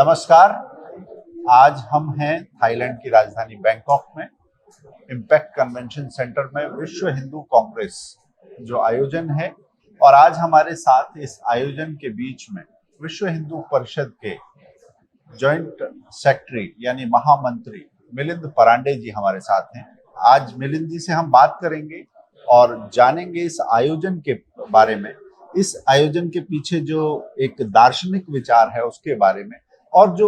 नमस्कार। आज हम हैं थाईलैंड की राजधानी बैंकॉक में इम्पैक्ट कन्वेंशन सेंटर में विश्व हिंदू कांग्रेस जो आयोजन है, और आज हमारे साथ इस आयोजन के बीच में विश्व हिंदू परिषद के जॉइंट सेक्रेटरी यानी महामंत्री मिलिंद परांडे जी हमारे साथ हैं। आज मिलिंद जी से हम बात करेंगे और जानेंगे इस आयोजन के बारे में, इस आयोजन के पीछे जो एक दार्शनिक विचार है उसके बारे में, और जो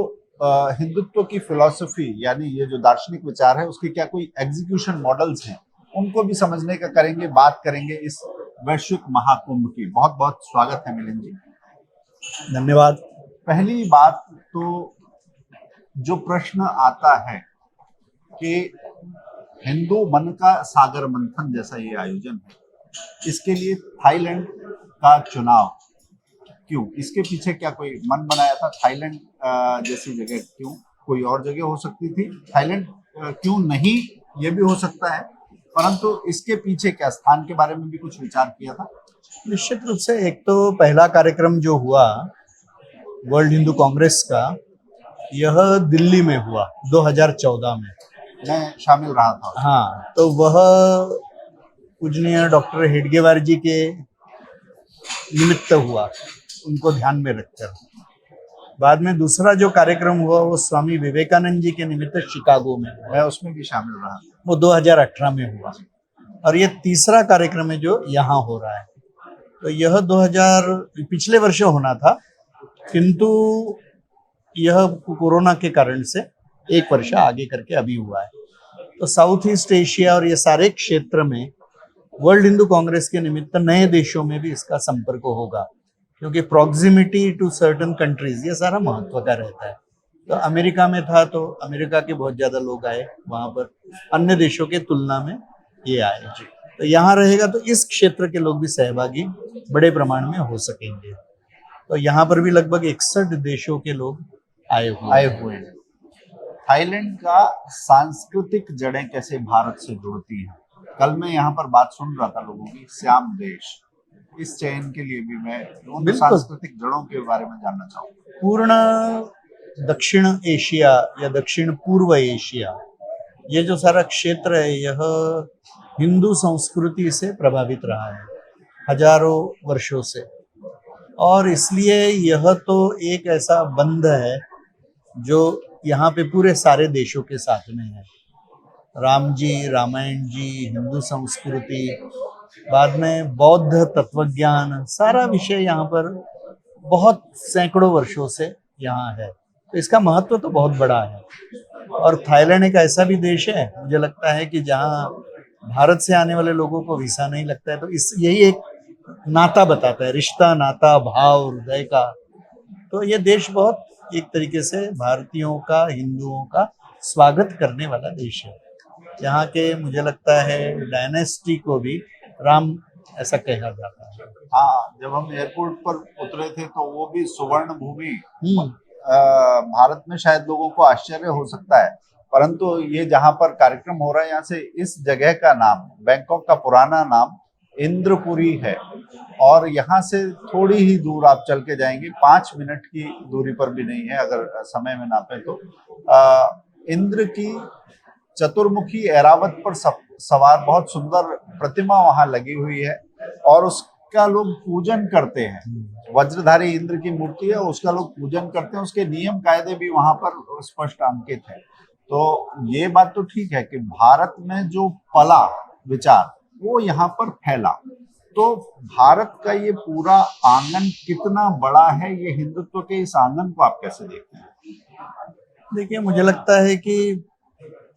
हिंदुत्व की फिलॉसफी यानी ये जो दार्शनिक विचार है उसके क्या कोई एग्जीक्यूशन मॉडल्स हैं उनको भी समझने का करेंगे, बात करेंगे इस वैश्विक महाकुंभ की। बहुत बहुत स्वागत है मिलिंद जी। धन्यवाद। पहली बात तो जो प्रश्न आता है कि हिंदू मन का सागर मंथन जैसा ये आयोजन है, इसके लिए थाईलैंड का चुनाव क्यों? इसके पीछे क्या कोई मन बनाया था? थाईलैंड जैसी जगह क्यों? कोई और जगह हो सकती थी, थाईलैंड क्यों नहीं ये भी हो सकता है, परंतु इसके पीछे क्या स्थान के बारे में भी कुछ विचार किया था? निश्चित रूप से एक तो पहला कार्यक्रम जो हुआ वर्ल्ड हिंदू कांग्रेस का, यह दिल्ली में हुआ 2014 में। मैं शामिल रहा था। हाँ, तो वह पूजनीय डॉक्टर हेडगेवार जी के निमित्त हुआ, उनको ध्यान में रखकर। बाद में दूसरा जो कार्यक्रम हुआ वो स्वामी विवेकानंद जी के निमित्त शिकागो में, मैं उसमें भी शामिल रहा, वो 2018 में हुआ। और ये तीसरा कार्यक्रम है जो यहाँ हो रहा है। तो यह 2000 पिछले वर्ष होना था, किंतु यह कोरोना के कारण से एक वर्ष आगे करके अभी हुआ है। तो साउथ ईस्ट एशिया और ये सारे क्षेत्र में वर्ल्ड हिंदू कांग्रेस के निमित्त नए देशों में भी इसका संपर्क होगा, क्योंकि प्रॉक्सिमिटी टू सर्टन कंट्रीज ये सारा महत्व का रहता है। तो अमेरिका में था तो अमेरिका के बहुत ज्यादा लोग आए वहां पर, अन्य देशों के तुलना में ये आए। तो यहाँ रहेगा तो इस क्षेत्र के लोग भी सहभागी बड़े प्रमाण में हो सकेंगे। तो यहाँ पर भी लगभग 61 देशों के लोग आए हुए हैं। थाईलैंड का सांस्कृतिक जड़ें कैसे भारत से जुड़ती हैं? कल मैं यहाँ पर बात सुन रहा था लोगों की, श्याम देश, इस चयन के लिए भी मैं उन सांस्कृतिक जड़ों के बारे में जानना चाहूँगा। पूर्ण दक्षिण एशिया या दक्षिण पूर्व एशिया, ये जो सारा क्षेत्र है यह हिंदू संस्कृति से प्रभावित रहा है हजारों वर्षों से, और इसलिए यह तो एक ऐसा बंध है जो यहाँ पे पूरे सारे देशों के साथ में है। राम जी, रामायण जी, हिंदू संस्कृति, बाद में बौद्ध तत्वज्ञान, सारा विषय यहाँ पर बहुत सैकड़ों वर्षों से यहाँ है। तो इसका महत्व तो बहुत बड़ा है। और थाईलैंड एक ऐसा भी देश है, मुझे लगता है कि जहाँ भारत से आने वाले लोगों को वीसा नहीं लगता है। तो इस यही एक नाता बताता है, रिश्ता, नाता, भाव, हृदय का। तो ये देश बहुत एक तरीके से भारतीयों का, हिंदुओं का स्वागत करने वाला देश है। यहाँ के मुझे लगता है डायनेस्टी को भी राम ऐसा कहा जाता है। हाँ, जब हम एयरपोर्ट पर उतरे थे तो वो भी सुवर्ण भूमि, भारत में शायद लोगों को आश्चर्य हो सकता है, परंतु ये जहाँ पर कार्यक्रम हो रहा है यहाँ से इस जगह का नाम, बैंकॉक का पुराना नाम इंद्रपुरी है, और यहाँ से थोड़ी ही दूर आप चल के जाएंगे, 5 मिनट की दूरी पर भी नहीं है अगर समय में नापे तो। इंद्र की चतुर्मुखी ऐरावत पर सवार बहुत सुंदर प्रतिमा वहां लगी हुई है और उसका लोग पूजन करते हैं। वज्रधारी इंद्र की मूर्ति है, उसका लोग पूजन करते हैं, उसके नियम कायदे भी वहां पर स्पष्ट अंकित है। तो ये बात तो ठीक है कि भारत में जो पला विचार वो यहाँ पर फैला। तो भारत का ये पूरा आंगन कितना बड़ा है, ये हिंदुत्व के इस आंगन को आप कैसे देखते हैं? देखिए, मुझे लगता है कि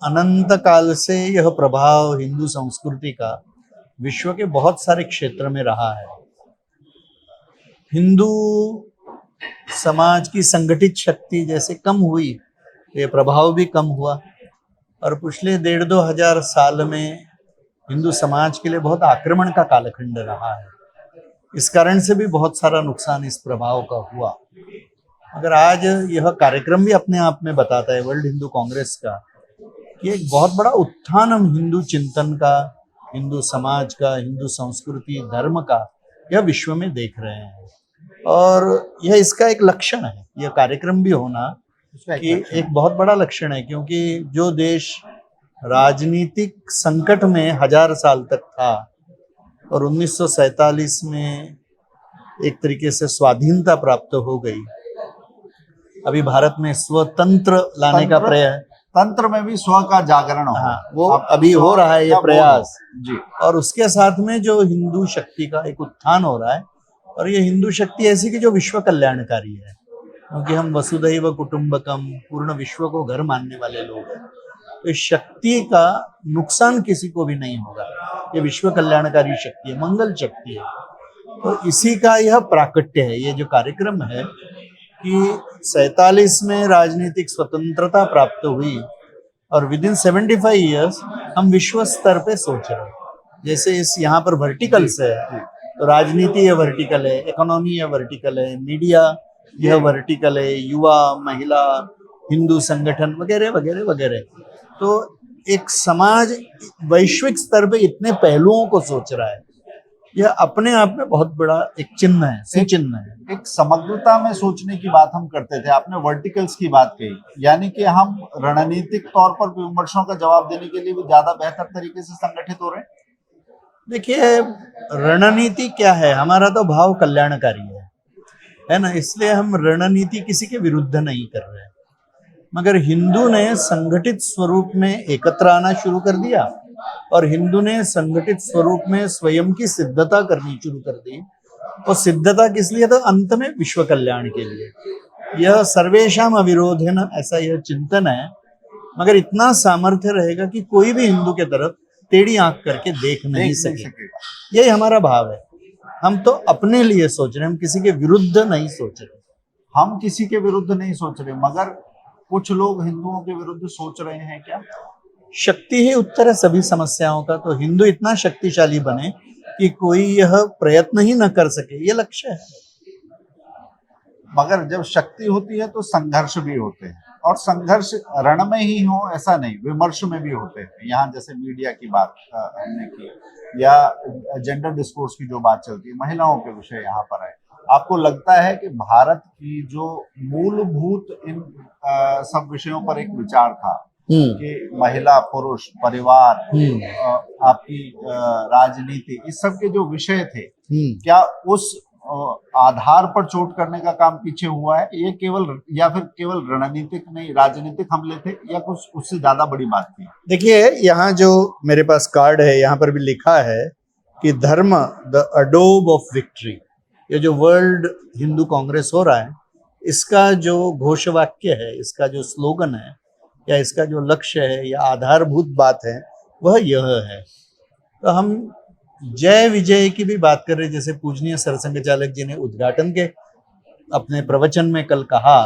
अनंत काल से यह प्रभाव हिंदू संस्कृति का विश्व के बहुत सारे क्षेत्र में रहा है। हिंदू समाज की संगठित शक्ति जैसे कम हुई, ये प्रभाव भी कम हुआ, और पिछले 1,500-2,000 साल में हिंदू समाज के लिए बहुत आक्रमण का कालखंड रहा है। इस कारण से भी बहुत सारा नुकसान इस प्रभाव का हुआ। अगर आज यह कार्यक्रम भी अपने आप में बताता है वर्ल्ड हिंदू कांग्रेस का कि एक बहुत बड़ा उत्थान हम हिंदू चिंतन का, हिंदू समाज का, हिंदू संस्कृति, धर्म का यह विश्व में देख रहे हैं, और यह इसका एक लक्षण है। यह कार्यक्रम भी होना उसका कि लक्षण एक बहुत बड़ा लक्षण है, क्योंकि जो देश राजनीतिक संकट में 1000 साल तक था और 1947 में एक तरीके से स्वाधीनता प्राप्त हो गई, अभी भारत में स्वतंत्र लाने का प्रयास, तंत्र में भी स्व का जागरण हो। हाँ, वो अब अभी हो रहा है ये का बोध प्रयास। हो। जी। और उसके साथ में जो हिंदू शक्ति का एक उत्थान हो रहा है, और ये हिंदू शक्ति ऐसी कि जो विश्व कल्याणकारी है, क्योंकि हम वसुधैव कुटुंबकम, पूर्ण विश्व को घर मानने वाले लोग हैं। तो इस शक्ति का नुकसान किसी को भी नहीं होगा। ये विश्व कल्याणकारी शक्ति है, मंगल शक्ति है। तो इसी का यह प्राकट्य है। ये जो कार्यक्रम है कि 47 में राजनीतिक स्वतंत्रता प्राप्त हुई और विद इन 75 ईयर्स हम विश्व स्तर पे सोच रहे हैं। जैसे इस यहाँ पर वर्टिकल्स है, तो राजनीति यह वर्टिकल है, इकोनॉमी यह वर्टिकल है, मीडिया यह वर्टिकल है, युवा, महिला, हिंदू संगठन वगैरह वगैरह वगैरह। तो एक समाज वैश्विक स्तर पे इतने पहलुओं को सोच रहा है, यह अपने आप में बहुत बड़ा एक चिन्ह है, सुचिन्ह है। एक समग्रता में सोचने की बात हम करते थे, आपने वर्टिकल्स की बात कही, यानी कि हम रणनीतिक तौर पर विमर्शों का जवाब देने के लिए भी ज्यादा बेहतर तरीके से संगठित हो रहे हैं। देखिए, रणनीति क्या है, हमारा तो भाव कल्याणकारी है ना, इसलिए हम रणनीति किसी के विरुद्ध नहीं कर रहे हैं। मगर हिंदू ने संगठित स्वरूप में एकत्र आना शुरू कर दिया, और हिंदू ने संगठित स्वरूप में स्वयं की सिद्धता करनी शुरू कर दी। और सिद्धता किस लिए? तो अंत में विश्व कल्याण के लिए। यह सर्वेशाम अविरोधेन, ऐसा यह चिंतन है। मगर इतना सामर्थ्य रहेगा कि कोई भी हिंदू के तरफ टेढ़ी आंख करके देख नहीं सकेगा। यही हमारा भाव है। हम तो अपने लिए सोच रहे हैं, हम किसी के विरुद्ध नहीं सोच रहे। हम किसी के विरुद्ध नहीं सोच रहे, मगर कुछ लोग हिंदुओं के विरुद्ध सोच रहे हैं क्या? शक्ति ही उत्तर है सभी समस्याओं का। तो हिंदू इतना शक्तिशाली बने कि कोई यह प्रयत्न ही न कर सके, ये लक्ष्य है। मगर जब शक्ति होती है तो संघर्ष भी होते हैं, और संघर्ष रण में ही हो ऐसा नहीं, विमर्श में भी होते हैं। यहाँ जैसे मीडिया की बात हमने की, या जेंडर डिस्कोर्स की जो बात चलती है, महिलाओं के विषय यहाँ पर है। आपको लगता है कि भारत की जो मूलभूत इन सब विषयों पर एक विचार था कि महिला, पुरुष, परिवार, आपकी राजनीति, इस सब के जो विषय थे, क्या उस आधार पर चोट करने का काम पीछे हुआ है? ये केवल, या फिर केवल रणनीतिक नहीं, राजनीतिक हमले थे, या कुछ उससे ज्यादा बड़ी बात थी? देखिए, यहाँ जो मेरे पास कार्ड है, यहाँ पर भी लिखा है कि धर्म द अडोब ऑफ विक्ट्री। ये जो वर्ल्ड हिंदू कांग्रेस हो रहा है, इसका जो घोषवाक्य है, इसका जो स्लोगन है, या इसका जो लक्ष्य है, या आधारभूत बात है, वह यह है। तो हम जय विजय की भी बात कर रहे, जैसे पूजनीय सरसंघ चालक जी ने उद्घाटन के अपने प्रवचन में कल कहा,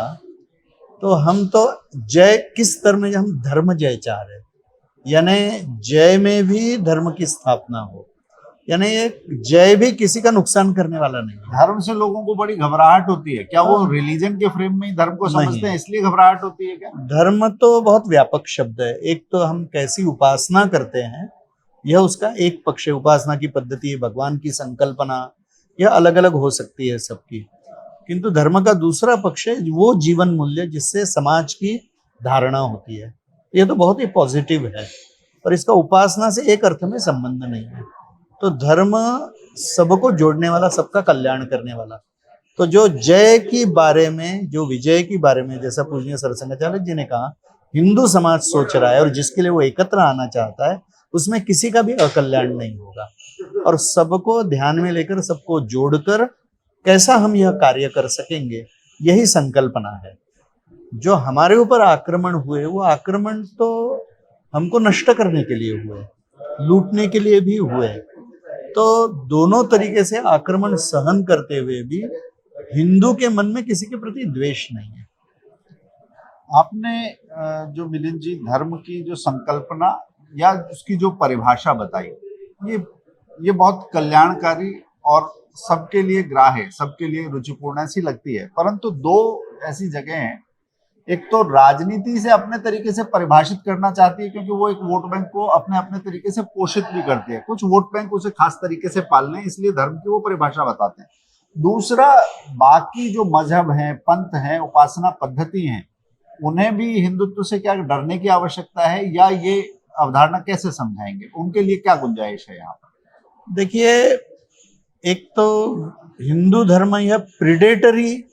तो हम तो जय किस स्तर में, हम धर्म जय चाह रहे, यानी जय में भी धर्म की स्थापना हो, यानी ये जय भी किसी का नुकसान करने वाला नहीं है। धर्म से लोगों को बड़ी घबराहट होती है, क्या वो रिलीजन के फ्रेम में ही धर्म को समझते हैं, इसलिए घबराहट होती है क्या? धर्म तो बहुत व्यापक शब्द है। एक तो हम कैसी उपासना करते हैं, यह उसका एक पक्ष है। उपासना की पद्धति, भगवान की संकल्पना, यह अलग अलग हो सकती है सबकी। किंतु धर्म का दूसरा पक्ष है वो जीवन मूल्य, जिससे समाज की धारणा होती है। यह तो बहुत ही पॉजिटिव है, पर इसका उपासना से एक अर्थ में संबंध नहीं है। तो धर्म सबको जोड़ने वाला, सबका कल्याण करने वाला। तो जो जय की बारे में, जो विजय की बारे में, जैसा पूजनीय सरसंघ चालक जी ने कहा, हिंदू समाज सोच रहा है और जिसके लिए वो एकत्र आना चाहता है, उसमें किसी का भी अकल्याण नहीं होगा। और सबको ध्यान में लेकर, सबको जोड़कर कैसा हम यह कार्य कर सकेंगे, यही संकल्पना है। जो हमारे ऊपर आक्रमण हुए, वो आक्रमण तो हमको नष्ट करने के लिए हुए, लूटने के लिए भी हुए। तो दोनों तरीके से आक्रमण सहन करते हुए भी हिंदू के मन में किसी के प्रति द्वेष नहीं है। आपने जो मिलिंद जी धर्म की जो संकल्पना या उसकी जो परिभाषा बताई, ये बहुत कल्याणकारी और सबके लिए ग्राह्य, सबके लिए रुचिपूर्ण ऐसी लगती है। परंतु दो ऐसी जगह हैं, एक तो राजनीति से अपने तरीके से परिभाषित करना चाहती है, क्योंकि वो एक वोट बैंक को अपने अपने तरीके से पोषित भी करती है। कुछ वोट बैंक उसे खास तरीके से पाल लें, इसलिए धर्म की वो परिभाषा बताते हैं। दूसरा, बाकी जो मजहब हैं, पंथ हैं, उपासना पद्धति हैं, उन्हें भी हिंदुत्व से क्या डरने की आवश्यकता है, या ये अवधारणा कैसे समझाएंगे? उनके लिए क्या गुंजाइश है यहाँ पर? देखिए, एक तो हिंदू धर्म यह प्रिडेटरी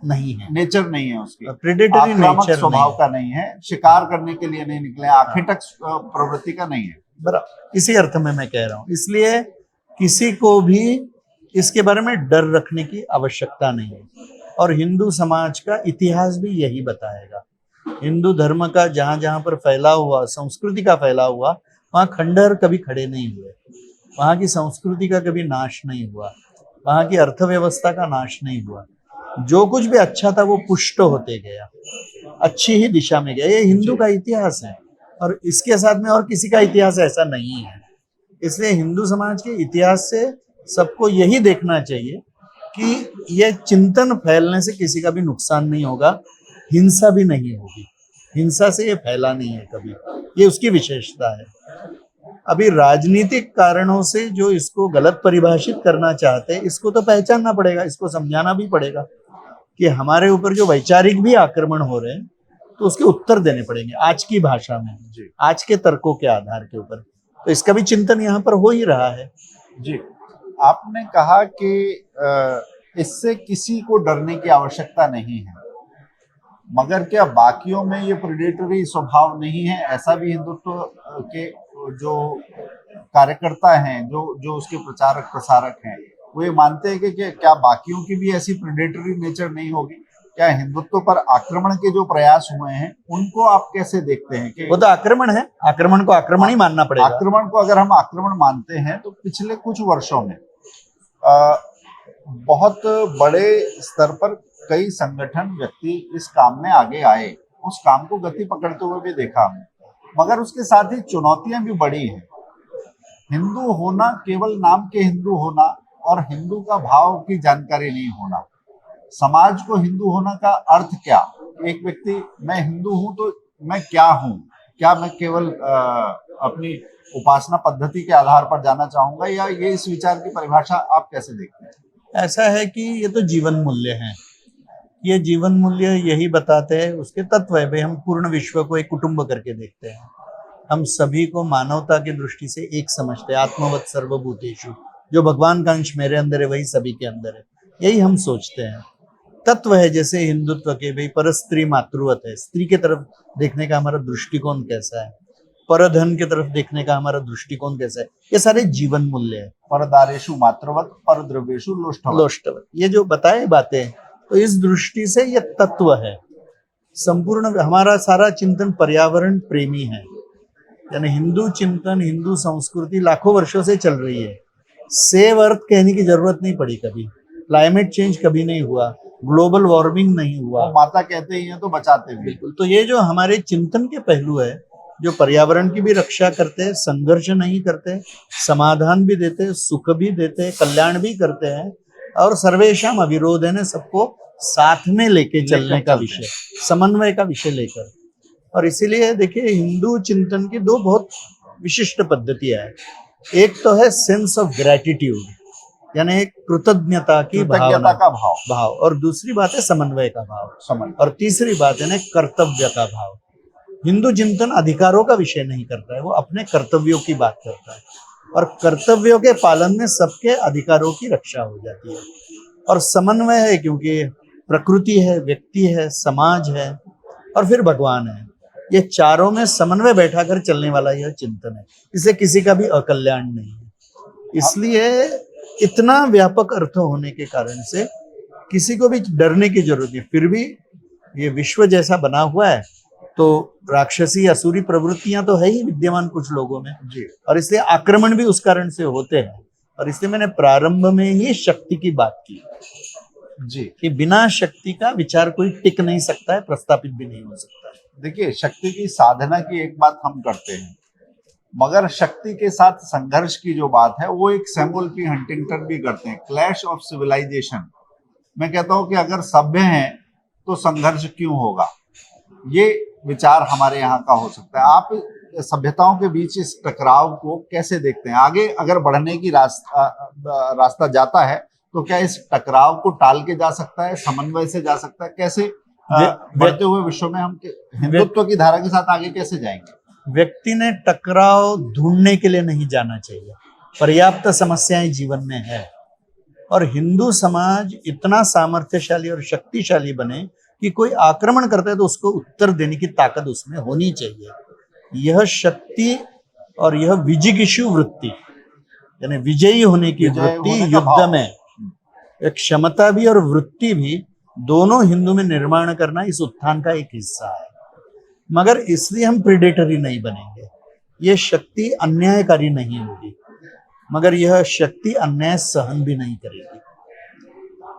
नहीं है, नेचर नहीं है उसकी, प्रिडेटरी आक्रामक नेचर स्वभाव नहीं का नहीं है, शिकार करने के लिए नहीं निकले, आखेटक प्रवृत्ति का नहीं है। बराबर, इसी अर्थ में मैं कह रहा हूँ। इसलिए किसी को भी इसके बारे में डर रखने की आवश्यकता नहीं है, और हिंदू समाज का इतिहास भी यही बताएगा। हिंदू धर्म का जहाँ जहाँ पर फैलाव हुआ, संस्कृति का फैलाव हुआ, वहाँ खंडहर कभी खड़े नहीं हुए, वहाँ की संस्कृति का कभी नाश नहीं हुआ, वहाँ की अर्थव्यवस्था का नाश नहीं हुआ। जो कुछ भी अच्छा था वो पुष्ट होते गया, अच्छी ही दिशा में गया। ये हिंदू का इतिहास है, और इसके साथ में और किसी का इतिहास ऐसा नहीं है। इसलिए हिंदू समाज के इतिहास से सबको यही देखना चाहिए कि ये चिंतन फैलने से किसी का भी नुकसान नहीं होगा, हिंसा भी नहीं होगी। हिंसा से ये फैला नहीं है कभी, ये उसकी विशेषता है। अभी राजनीतिक कारणों से जो इसको गलत परिभाषित करना चाहते हैं, इसको तो पहचानना पड़ेगा, इसको समझाना भी पड़ेगा कि हमारे ऊपर जो वैचारिक भी आक्रमण हो रहे हैं, तो उसके उत्तर देने पड़ेंगे आज की भाषा में, आज के तर्कों के आधार के ऊपर। तो इसका भी चिंतन यहाँ पर हो ही रहा है। जी, आपने कहा कि इससे किसी को डरने की आवश्यकता नहीं है, मगर क्या बाकियों में ये प्रेडेटरी स्वभाव नहीं है? ऐसा भी हिंदुत्व के जो कार्यकर्ता हैं, जो उसके प्रचारक प्रसारक हैं, वो ये मानते हैं कि क्या बाकियों की भी ऐसी प्रेडेटरी नेचर नहीं होगी? क्या हिंदुत्व पर आक्रमण के जो प्रयास हुए हैं, उनको आप कैसे देखते हैं? कि वो तो आक्रमण है, आक्रमण को आक्रमण ही मानना पड़ेगा। आक्रमण को अगर हम आक्रमण मानते हैं, तो पिछले कुछ वर्षों में बहुत बड़े स्तर पर कई संगठन, व्यक्ति इस काम में आगे आए, उस काम को गति पकड़ते हुए भी देखा हमने, मगर उसके साथ ही चुनौतियां भी बड़ी हैं। हिंदू होना, केवल नाम के हिंदू होना, और हिंदू का भाव की जानकारी नहीं होना। समाज को हिंदू होना का अर्थ क्या? एक व्यक्ति, मैं हिंदू हूं तो मैं क्या हूं? क्या मैं केवल अपनी उपासना पद्धति के आधार पर जाना चाहूंगा, या ये इस विचार की परिभाषा आप कैसे देखते हैं? ऐसा है कि ये तो जीवन मूल्य हैं, ये जीवन मूल्य यही बताते हैं, उसके तत्व है। भाई, हम पूर्ण विश्व को एक कुटुंब करके देखते हैं, हम सभी को मानवता की दृष्टि से एक समझते हैं। आत्मवत् सर्वभूतेषु, जो भगवान का अंश मेरे अंदर है वही सभी के अंदर है, यही हम सोचते हैं। तत्व है जैसे हिंदुत्व के, भाई पर स्त्री मातृवत है, स्त्री की तरफ देखने का हमारा दृष्टिकोण कैसा है, परधन की तरफ देखने का हमारा दृष्टिकोण कैसा है, ये सारे जीवन मूल्य है। परदारेषु मातृवत, परद्रव्येषु लोष्टवत, ये जो बताए बातें, तो इस दृष्टि से ये तत्व है। संपूर्ण हमारा सारा चिंतन पर्यावरण प्रेमी है, यानी हिंदू चिंतन, हिंदू संस्कृति लाखों वर्षों से चल रही है। सेव अर्थ कहने की जरूरत नहीं पड़ी कभी, क्लाइमेट चेंज कभी नहीं हुआ, ग्लोबल वार्मिंग नहीं हुआ, माता कहते ही हैं तो बचाते भी। बिल्कुल। तो ये जो हमारे चिंतन के पहलू है, जो पर्यावरण की भी रक्षा करते हैं, संघर्ष नहीं करते, समाधान भी देते, सुख भी देते, कल्याण भी करते हैं, और सर्वेषाम अविरोध है, सबको साथ में लेके चलने का विषय, समन्वय का विषय लेकर। और इसीलिए देखिए, हिंदू चिंतन की दो बहुत विशिष्ट पद्धतियां हैं। एक तो है सेंस ऑफ ग्रेटिट्यूड, यानी एक कृतज्ञता की भावना का भाव, और दूसरी बात है समन्वय का भाव, और तीसरी बात है ना कर्तव्य का भाव। हिंदू चिंतन अधिकारों का विषय नहीं करता है, वो अपने कर्तव्यों की बात करता है, और कर्तव्यों के पालन में सबके अधिकारों की रक्षा हो जाती है। और समन्वय है क्योंकि प्रकृति है, व्यक्ति है, समाज है, और फिर भगवान है। ये चारों में समन्वय बैठाकर चलने वाला यह चिंतन है, इससे किसी का भी अकल्याण नहीं है। इसलिए इतना व्यापक अर्थ होने के कारण से किसी को भी डरने की जरूरत नहीं। फिर भी ये विश्व जैसा बना हुआ है, तो राक्षसी असुरी प्रवृत्तियां तो है ही विद्यमान कुछ लोगों में जी, और इसलिए आक्रमण भी उस कारण से होते हैं। और इसलिए मैंने प्रारंभ में ही शक्ति की बात की जी, कि बिना शक्ति का विचार कोई टिक नहीं सकता है, प्रस्थापित भी नहीं हो सकता है। देखिए, शक्ति की साधना की एक बात हम करते हैं, मगर शक्ति के साथ संघर्ष की जो बात है, वो एक सैमुअल पी हंटिंगटन भी करते हैं, क्लैश ऑफ सिविलाइजेशन। मैं कहता हूं कि अगर सभ्य हैं तो संघर्ष क्यों होगा, ये विचार हमारे यहाँ का हो सकता है। आप सभ्यताओं के बीच इस टकराव को कैसे देखते हैं? आगे अगर बढ़ने की रास्ता जाता है, तो क्या इस टकराव को टाल के जा सकता है, समन्वय से जा सकता है? कैसे बढ़ते हुए विश्व में हम हिंदुत्व की धारा के साथ आगे कैसे जाएंगे? व्यक्ति ने टकराव ढूंढने के लिए नहीं जाना चाहिए, पर्याप्त समस्याएं जीवन में है, और हिंदू समाज इतना सामर्थ्यशाली और शक्तिशाली बने कि कोई आक्रमण करता है तो उसको उत्तर देने की ताकत उसमें होनी चाहिए। यह शक्ति और यह विजिगीषु वृत्ति, यानी विजयी होने की विजय वृत्ति होने का युद्ध भाव। में, एक क्षमता भी और वृत्ति भी दोनों हिंदू में निर्माण करना इस उत्थान का एक हिस्सा है। मगर इसलिए हम प्रेडेटरी नहीं बनेंगे, ये शक्ति अन्यायकारी नहीं होगी, मगर यह शक्ति अन्याय सहन भी नहीं करेगी।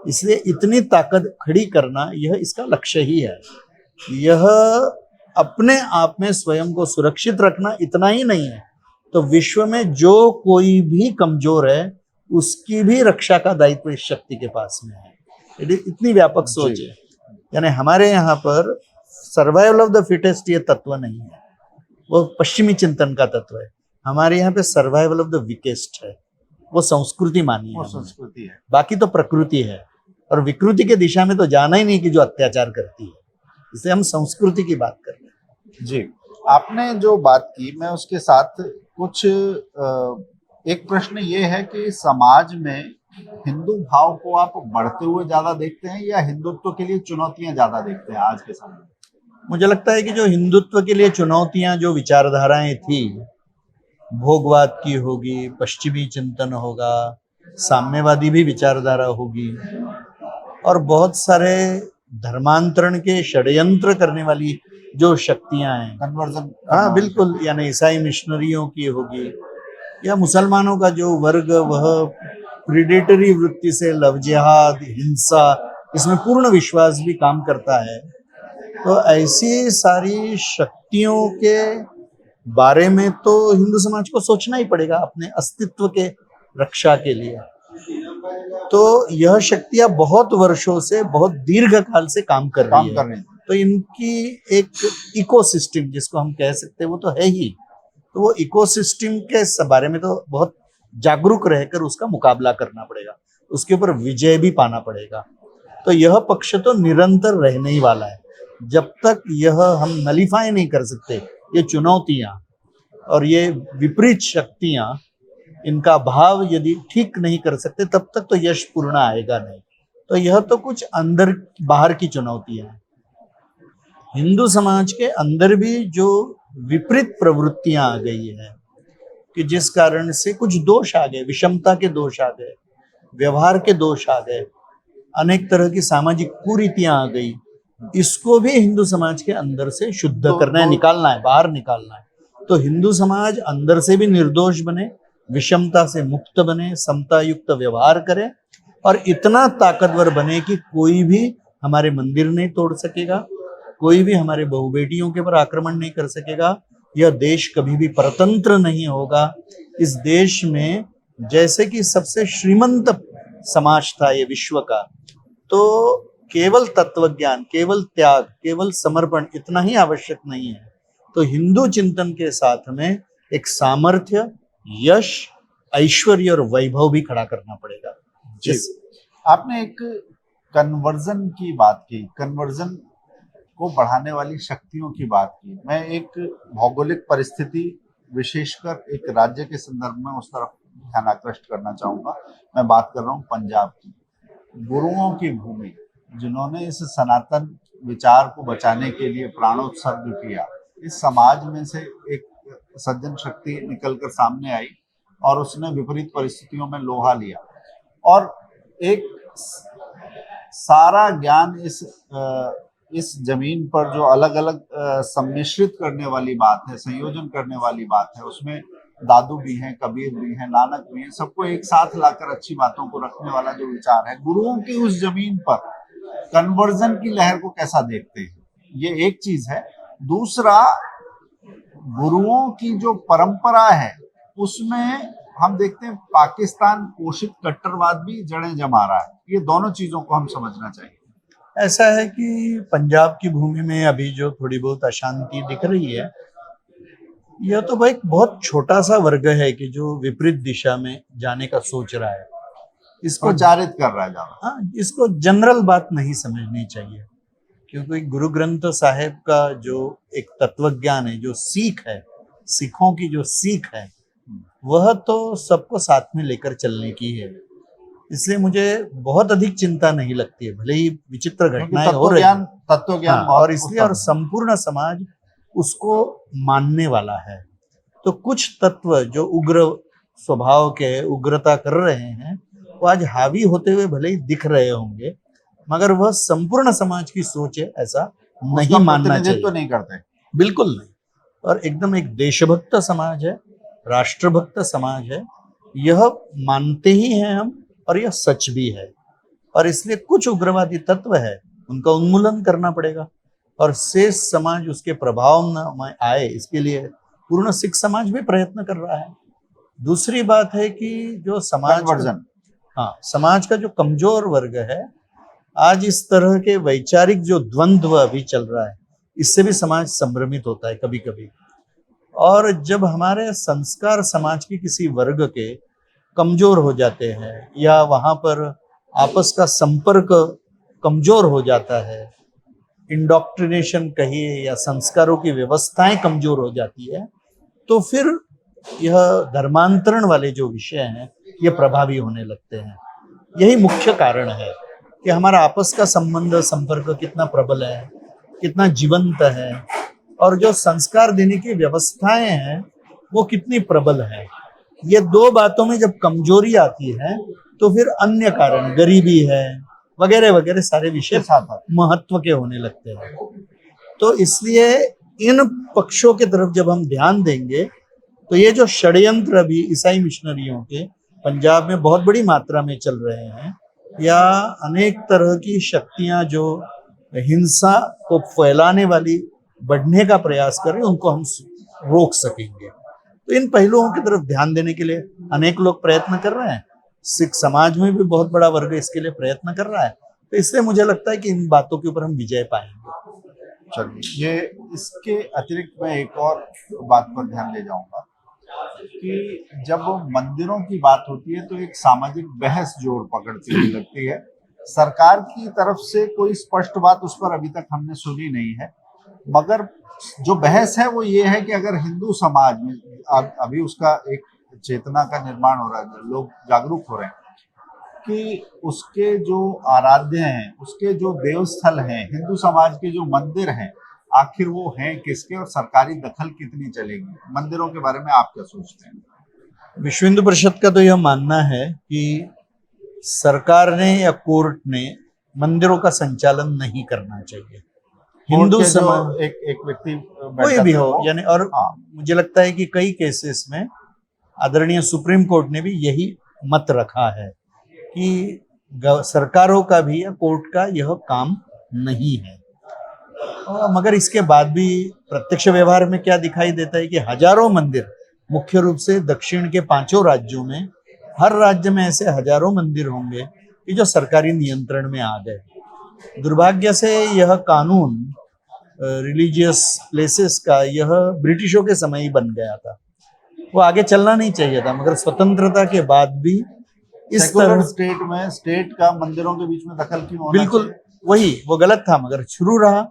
इसलिए इतनी ताकत खड़ी करना यह इसका लक्ष्य ही है। यह अपने आप में स्वयं को सुरक्षित रखना इतना ही नहीं है, तो विश्व में जो कोई भी कमजोर है उसकी भी रक्षा का दायित्व इस शक्ति के पास में है। इतनी व्यापक सोच है। यानी हमारे यहाँ पर सर्वाइवल ऑफ द फिटेस्ट ये तत्व नहीं है, वो पश्चिमी चिंतन का तत्व है। हमारे यहाँ पे सर्वाइवल ऑफ द वीकेस्ट है, वो संस्कृति मानी है, वो संस्कृति है। बाकी तो प्रकृति है, और विकृति के दिशा में तो जाना ही नहीं कि जो अत्याचार करती है। इसलिए हम संस्कृति की बात कर रहे हैं। जी, आपने जो बात की, मैं उसके साथ कुछ एक प्रश्न ये है कि समाज में हिंदू भाव को आप बढ़ते हुए ज्यादा देखते हैं या हिंदुत्व के लिए चुनौतियां ज्यादा देखते हैं आज के समय में? मुझे लगता है कि जो हिंदुत्व के लिए चुनौतियां, जो विचारधाराएं थी, भोगवाद की होगी, पश्चिमी चिंतन होगा, साम्यवादी भी विचारधारा होगी, और बहुत सारे धर्मांतरण के षड्यंत्र करने वाली जो शक्तियां हैं, कन्वर्जन, हाँ बिल्कुल, यानी ईसाई मिशनरियों की होगी, या मुसलमानों का जो वर्ग वह प्रीडेटरी वृत्ति से लव जिहाद, हिंसा, इसमें पूर्ण विश्वास भी काम करता है। तो ऐसी सारी शक्तियों के बारे में तो हिंदू समाज को सोचना ही पड़ेगा अपने अस्तित्व के रक्षा के लिए। तो यह शक्तियां बहुत वर्षों से, बहुत दीर्घ काल से काम कर रही है। तो इनकी एक इकोसिस्टम जिसको हम कह सकते हैं वो तो है ही। तो वो इकोसिस्टम के बारे में तो बहुत जागरूक रहकर उसका मुकाबला करना पड़ेगा, उसके ऊपर विजय भी पाना पड़ेगा। तो यह पक्ष तो निरंतर रहने ही वाला है। जब तक यह हम नलीफाई नहीं कर सकते, ये चुनौतियां और ये विपरीत शक्तियां, इनका भाव यदि ठीक नहीं कर सकते, तब तक तो यश पूर्ण आएगा नहीं। तो यह तो कुछ अंदर बाहर की चुनौतियां हैं। हिंदू समाज के अंदर भी जो विपरीत प्रवृत्तियां आ गई है कि जिस कारण से कुछ दोष आ गए, विषमता के दोष आ गए, व्यवहार के दोष आ गए, अनेक तरह की सामाजिक कुरीतियां आ गई, इसको भी हिंदू समाज के अंदर से शुद्ध करना है, निकालना है, बाहर निकालना है। तो हिंदू समाज अंदर से भी निर्दोष बने, विषमता से मुक्त बने, समता युक्त व्यवहार करे, और इतना ताकतवर बने कि कोई भी हमारे मंदिर नहीं तोड़ सकेगा, कोई भी हमारे बहु बेटियों के ऊपर आक्रमण नहीं कर सकेगा। यह देश कभी भी परतंत्र नहीं होगा। इस देश में जैसे कि सबसे श्रीमंत समाज था ये विश्व का, तो केवल तत्वज्ञान, केवल त्याग, केवल समर्पण इतना ही आवश्यक नहीं है। तो हिंदू चिंतन के साथ में एक सामर्थ्य, यश, ऐश्वर्य और वैभव भी खड़ा करना पड़ेगा। आपने एक कन्वर्जन की बात की, कन्वर्जन को बढ़ाने वाली शक्तियों की बात की। मैं एक भौगोलिक परिस्थिति, विशेषकर एक राज्य के संदर्भ में उस तरफ ध्यान आकृष्ट करना चाहूंगा। मैं बात कर रहा हूँ पंजाब की, गुरुओं की भूमि, जिन्होंने इस सनातन विचार को बचाने के लिए प्राणोत्सर्ग किया। इस समाज में से एक सज्जन शक्ति निकलकर सामने आई और उसने विपरीत परिस्थितियों में लोहा लिया, और एक सारा ज्ञान इस जमीन पर जो अलग अलग सम्मिश्रित करने वाली बात है, संयोजन करने वाली बात है, उसमें दादू भी हैं, कबीर भी हैं, नानक भी हैं, सबको एक साथ लाकर अच्छी बातों को रखने वाला जो विचार है, गुरुओं की उस जमीन पर कन्वर्जन की लहर को कैसा देखते हैं? ये एक चीज है। दूसरा, गुरुओं की जो परंपरा है उसमें हम देखते हैं पाकिस्तान पोषित कट्टरवाद भी जड़ें जमा रहा है। ये दोनों चीजों को हम समझना चाहिए। ऐसा है कि पंजाब की भूमि में अभी जो थोड़ी बहुत अशांति दिख रही है, यह तो भाई बहुत छोटा सा वर्ग है कि जो विपरीत दिशा में जाने का सोच रहा है, इसको प्रचारित कर रहा है ज्यादा। हाँ, इसको जनरल बात नहीं समझनी चाहिए, क्योंकि गुरु ग्रंथ साहिब का जो एक तत्वज्ञान है, जो सीख है, सिखों की जो सीख है, वह तो सबको साथ में लेकर चलने की है। इसलिए मुझे बहुत अधिक चिंता नहीं लगती है, भले ही विचित्र घटनाएं हो रही हैं। तत्व ज्ञान हाँ, बहुत और इसलिए और उत्तम है। संपूर्ण समाज उसको मानने वाला है। तो कुछ तत्व जो उग्र स्वभाव के उग्रता कर रहे हैं, वो आज हावी होते हुए भले ही दिख रहे होंगे, मगर वह संपूर्ण समाज की सोच है, ऐसा नहीं उसका मानना प्रतिनिधित्व चाहिए। नहीं करते। बिल्कुल नहीं। और एकदम एक देशभक्त समाज है, राष्ट्रभक्त समाज है, यह मानते ही हैं हम, और यह सच भी है। और इसलिए कुछ उग्रवादी तत्व है, उनका उन्मूलन करना पड़ेगा, और शेष समाज उसके प्रभाव में आए, इसके लिए पूर्ण सिख समाज भी प्रयत्न कर रहा है। दूसरी बात है कि जो समाज कन्वर्जन, हाँ, समाज का जो कमजोर वर्ग है, आज इस तरह के वैचारिक जो द्वंद्व अभी चल रहा है, इससे भी समाज संभ्रमित होता है कभी कभी। और जब हमारे संस्कार समाज के किसी वर्ग के कमजोर हो जाते हैं, या वहां पर आपस का संपर्क कमजोर हो जाता है, इंडोक्ट्रिनेशन कहिए या संस्कारों की व्यवस्थाएं कमजोर हो जाती है, तो फिर यह धर्मांतरण वाले जो विषय हैं, ये प्रभावी होने लगते हैं। यही मुख्य कारण है कि हमारा आपस का संबंध संपर्क कितना प्रबल है, कितना जीवंत है, और जो संस्कार देने की व्यवस्थाएं हैं वो कितनी प्रबल है। ये दो बातों में जब कमजोरी आती है, तो फिर अन्य कारण, गरीबी है वगैरह वगैरह, सारे विषय महत्व के होने लगते हैं। तो इसलिए इन पक्षों के तरफ जब हम ध्यान देंगे, तो ये जो षड्यंत्र अभी ईसाई मिशनरियों के पंजाब में बहुत बड़ी मात्रा में चल रहे हैं, या अनेक तरह की शक्तियां जो हिंसा को फैलाने वाली बढ़ने का प्रयास कर रहे हैं, उनको हम रोक सकेंगे। तो इन पहलुओं की तरफ ध्यान देने के लिए अनेक लोग प्रयत्न कर रहे हैं, सिख समाज में भी बहुत बड़ा वर्ग इसके लिए प्रयत्न कर रहा है। तो इसलिए मुझे लगता है कि इन बातों के ऊपर हम विजय पाएंगे। चलिए, ये इसके अतिरिक्त मैं एक और बात पर ध्यान ले जाऊंगा कि जब मंदिरों की बात होती है तो एक सामाजिक बहस जोर पकड़ती हुई लगती है। सरकार की तरफ से कोई स्पष्ट बात उस पर अभी तक हमने सुनी नहीं है, मगर जो बहस है वो ये है कि अगर हिंदू समाज में अभी उसका एक चेतना का निर्माण हो रहा है, लोग जागरूक हो रहे हैं कि उसके जो आराध्य हैं, उसके जो देवस्थल हैं, हिंदू समाज के जो मंदिर हैं, आखिर वो हैं किसके, और सरकारी दखल कितनी चलेगी। मंदिरों के बारे में आप क्या सोचते हैं? विश्व हिंदू परिषद का तो यह मानना है कि सरकार ने या कोर्ट ने मंदिरों का संचालन नहीं करना चाहिए। हिंदू समाज एक व्यक्ति कोई भी हो, यानी, और हाँ, मुझे लगता है कि कई केसेस में आदरणीय सुप्रीम कोर्ट ने भी यही मत रखा है कि सरकारों का भी या कोर्ट का यह काम नहीं है। मगर इसके बाद भी प्रत्यक्ष व्यवहार में क्या दिखाई देता है कि हजारों मंदिर, मुख्य रूप से दक्षिण के 5 राज्यों में, हर राज्य में ऐसे हजारों मंदिर होंगे कि जो सरकारी नियंत्रण में आ गए। दुर्भाग्य से यह कानून रिलीजियस प्लेसेस का यह ब्रिटिशों के समय ही बन गया था, वो आगे चलना नहीं चाहिए था। मगर स्वतंत्रता के बाद भी इस तरह स्टेट में स्टेट का मंदिरों के बीच में दखल क्यों होना बिल्कुल चाहिए? वही, वो गलत था मगर शुरू रहा।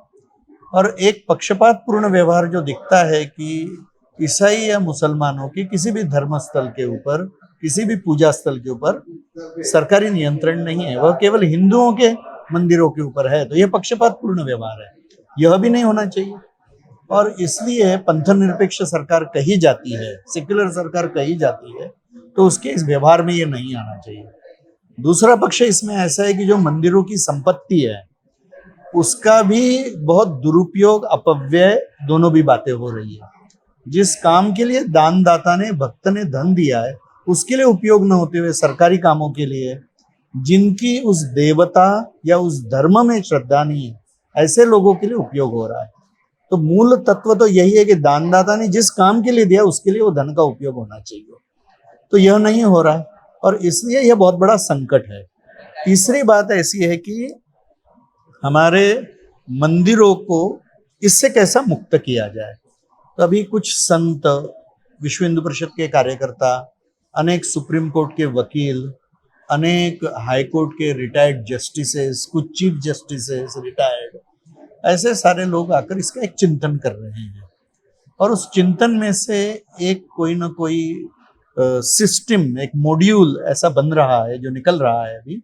और एक पक्षपात पूर्ण व्यवहार जो दिखता है कि ईसाई या मुसलमानों की किसी भी धर्म स्थल के ऊपर, किसी भी पूजा स्थल के ऊपर सरकारी नियंत्रण नहीं है, वह केवल हिंदुओं के मंदिरों के ऊपर है, तो यह पक्षपात पूर्ण व्यवहार है, यह भी नहीं होना चाहिए। और इसलिए पंथ निरपेक्ष सरकार कही जाती है, सेक्युलर सरकार कही जाती है, तो उसके इस व्यवहार में ये नहीं आना चाहिए। दूसरा पक्ष इसमें ऐसा है कि जो मंदिरों की संपत्ति है, उसका भी बहुत दुरुपयोग, अपव्यय, दोनों भी बातें हो रही है। जिस काम के लिए दानदाता ने, भक्त ने धन दिया है, उसके लिए उपयोग न होते हुए सरकारी कामों के लिए, जिनकी उस देवता या उस धर्म में श्रद्धा नहीं है, ऐसे लोगों के लिए उपयोग हो रहा है। तो मूल तत्व तो यही है कि दानदाता ने जिस काम के लिए दिया, उसके लिए वो धन का उपयोग होना चाहिए, तो यह नहीं हो रहा है, और इसलिए यह बहुत बड़ा संकट है। तीसरी बात ऐसी है कि हमारे मंदिरों को इससे कैसा मुक्त किया जाए। तो अभी कुछ संत, विश्व हिंदू परिषद के कार्यकर्ता, अनेक सुप्रीम कोर्ट के वकील, अनेक हाई कोर्ट के रिटायर्ड जस्टिसेस, कुछ चीफ जस्टिसेस रिटायर्ड, ऐसे सारे लोग आकर इसका एक चिंतन कर रहे हैं, और उस चिंतन में से एक कोई ना कोई सिस्टम, एक मॉड्यूल ऐसा बन रहा है जो निकल रहा है अभी,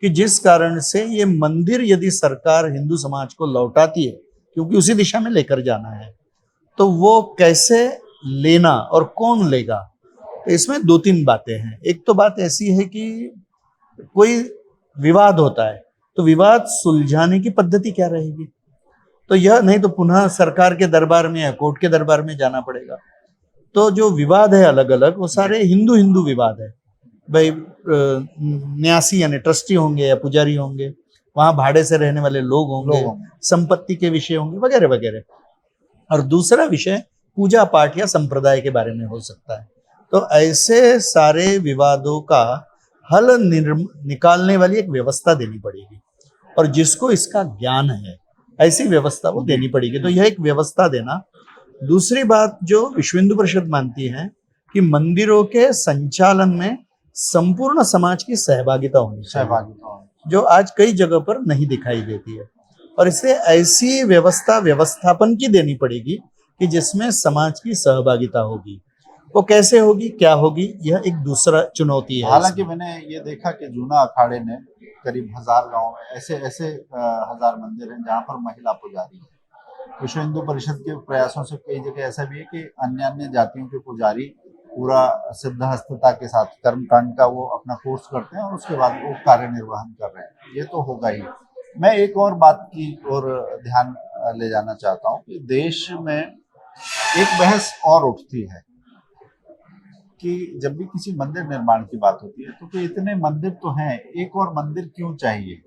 कि जिस कारण से ये मंदिर यदि सरकार हिंदू समाज को लौटाती है, क्योंकि उसी दिशा में लेकर जाना है, तो वो कैसे लेना और कौन लेगा। तो इसमें दो तीन बातें हैं। एक तो बात ऐसी है कि कोई विवाद होता है तो विवाद सुलझाने की पद्धति क्या रहेगी, तो यह नहीं तो पुनः सरकार के दरबार में या कोर्ट के दरबार में जाना पड़ेगा। तो जो विवाद है अलग अलग, वो सारे हिंदू हिंदू विवाद है। भाई न्यासी यानी ट्रस्टी होंगे या पुजारी होंगे, वहां भाड़े से रहने वाले लोग होंगे, संपत्ति के विषय होंगे, वगैरह वगैरह। और दूसरा विषय पूजा पाठ या संप्रदाय के बारे में हो सकता है। तो ऐसे सारे विवादों का हल निकालने वाली एक व्यवस्था देनी पड़ेगी, और जिसको इसका ज्ञान है ऐसी व्यवस्था वो देनी पड़ेगी। तो यह एक व्यवस्था देना। दूसरी बात जो विश्व हिंदू परिषद मानती है कि मंदिरों के संचालन में संपूर्ण समाज की सहभागिता होनी चाहिए, जो आज कई जगह पर नहीं दिखाई देती है, और इसलिए ऐसी व्यवस्था व्यवस्थापन की देनी पड़ेगी कि जिसमें समाज की सहभागिता होगी। वो कैसे होगी, क्या होगी, यह एक दूसरा चुनौती है। हालांकि मैंने ये देखा कि जूना अखाड़े ने करीब 1000 गांव में ऐसे 1000 मंदिर हैं जहां पर महिला पुजारी है। विश्व हिंदू परिषद के प्रयासों से कई जगह ऐसा भी है कि अन्य अन्य जातियों के पुजारी पूरा सिद्धहस्तता के साथ कर्मकांड का वो अपना कोर्स करते हैं और उसके बाद वो कार्य निर्वहन कर रहे हैं। ये तो होगा ही। मैं एक और बात की ओर ध्यान ले जाना चाहता हूँ कि देश में एक बहस और उठती है कि जब भी किसी मंदिर निर्माण की बात होती है तो कि इतने मंदिर तो हैं, एक और मंदिर क्यों चाहिए,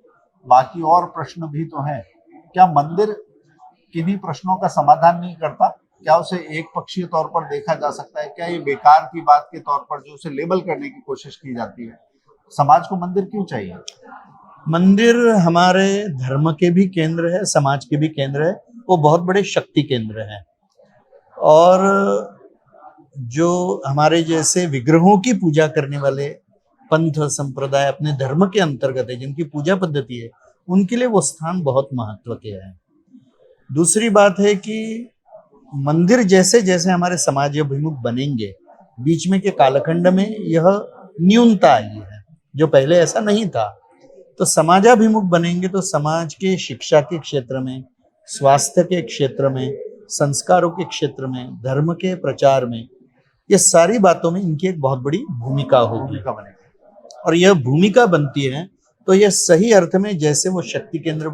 बाकी और प्रश्न भी तो हैं। क्या मंदिर किन्हीं प्रश्नों का समाधान नहीं करता? क्या उसे एक पक्षीय तौर पर देखा जा सकता है? क्या ये बेकार की बात के तौर पर जो उसे लेबल करने की कोशिश की जाती है? समाज को मंदिर क्यों चाहिए? मंदिर हमारे धर्म के भी केंद्र है, समाज के भी केंद्र है, वो बहुत बड़े शक्ति केंद्र है। और जो हमारे जैसे विग्रहों की पूजा करने वाले पंथ संप्रदाय अपने धर्म के अंतर्गत है, जिनकी पूजा पद्धति है, उनके लिए वो स्थान बहुत महत्व के है। दूसरी बात है कि मंदिर जैसे जैसे हमारे समाज अभिमुख बनेंगे, बीच में के कालखंड में यह न्यूनता आई है, जो पहले ऐसा नहीं था। तो समाजाभिमुख बनेंगे तो समाज के शिक्षा के क्षेत्र में, स्वास्थ्य के क्षेत्र में, संस्कारों के क्षेत्र में, धर्म के प्रचार में, ये सारी बातों में इनकी एक बहुत बड़ी भूमिका होगी। और यह भूमिका बनती है तो यह सही अर्थ में जैसे वो शक्ति केंद्र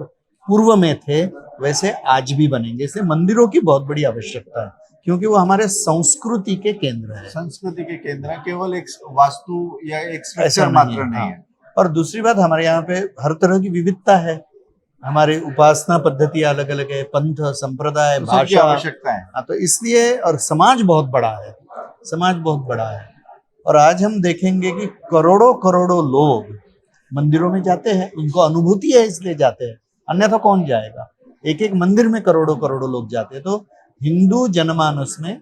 पूर्व में थे वैसे आज भी बनेंगे। इसलिए मंदिरों की बहुत बड़ी आवश्यकता है, क्योंकि वो हमारे संस्कृति के केंद्र है। संस्कृति के केंद्र है, केवल एक वास्तु या एक स्ट्रक्चर मात्र नहीं है। और दूसरी बात, हमारे यहाँ पे हर तरह की विविधता है। हमारे उपासना पद्धति अलग अलग है, पंथ संप्रदाय, भाषा, आवश्यकता है। हाँ, तो इसलिए, और समाज बहुत बड़ा है, समाज बहुत बड़ा है। और आज हम देखेंगे कि करोड़ों करोड़ों लोग मंदिरों में जाते हैं, उनको अनुभूति है इसलिए जाते हैं, अन्यथा कौन जाएगा। एक एक मंदिर में करोड़ों करोड़ों लोग जाते हैं। तो हिंदू जनमानस में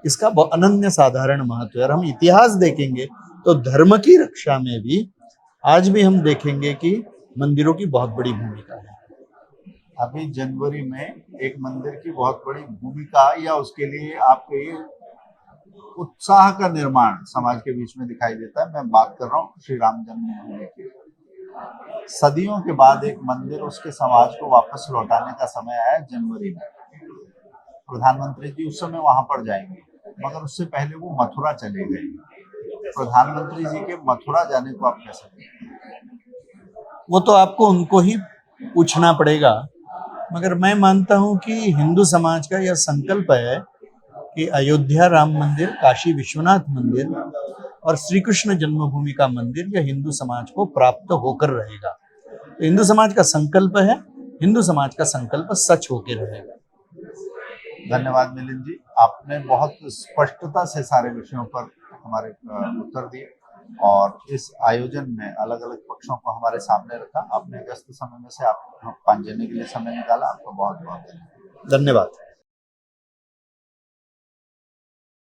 इसका अनन्य साधारण महत्व है। और हम इतिहास देखेंगे तो धर्म की रक्षा में भी आज भी हम देखेंगे कि मंदिरों की बहुत बड़ी भूमिका है। अभी जनवरी में एक मंदिर की बहुत बड़ी भूमिका या उसके लिए आपके उत्साह का निर्माण समाज के बीच में दिखाई देता है। मैं बात कर रहा हूँ श्री राम जन्मभूमि की। सदियों के बाद एक मंदिर उसके समाज को वापस लौटाने का समय आया जनवरी में। प्रधानमंत्री जी उस समय वहां पर जाएंगे, मगर उससे पहले वो मथुरा चले गए। प्रधानमंत्री जी के मथुरा जाने को आप कैसे देखते हैं? वो तो आपको उनको ही पूछना पड़ेगा, मगर मैं मानता हूं कि हिंदू समाज का यह संकल्प है कि अयोध्या राम मंदिर, काशी विश्वनाथ मंदिर और श्री कृष्ण जन्मभूमि का मंदिर यह हिंदू समाज को प्राप्त होकर रहेगा। तो हिंदू समाज का संकल्प है, हिंदू समाज का संकल्प सच होकर रहेगा। धन्यवाद मिलिंद जी, आपने बहुत स्पष्टता से सारे विषयों पर हमारे उत्तर दिए और इस आयोजन में अलग अलग पक्षों को हमारे सामने रखा। आपने व्यस्त समय में से आप 5 जने के लिए समय निकाला, आपका बहुत बहुत धन्यवाद। धन्यवाद।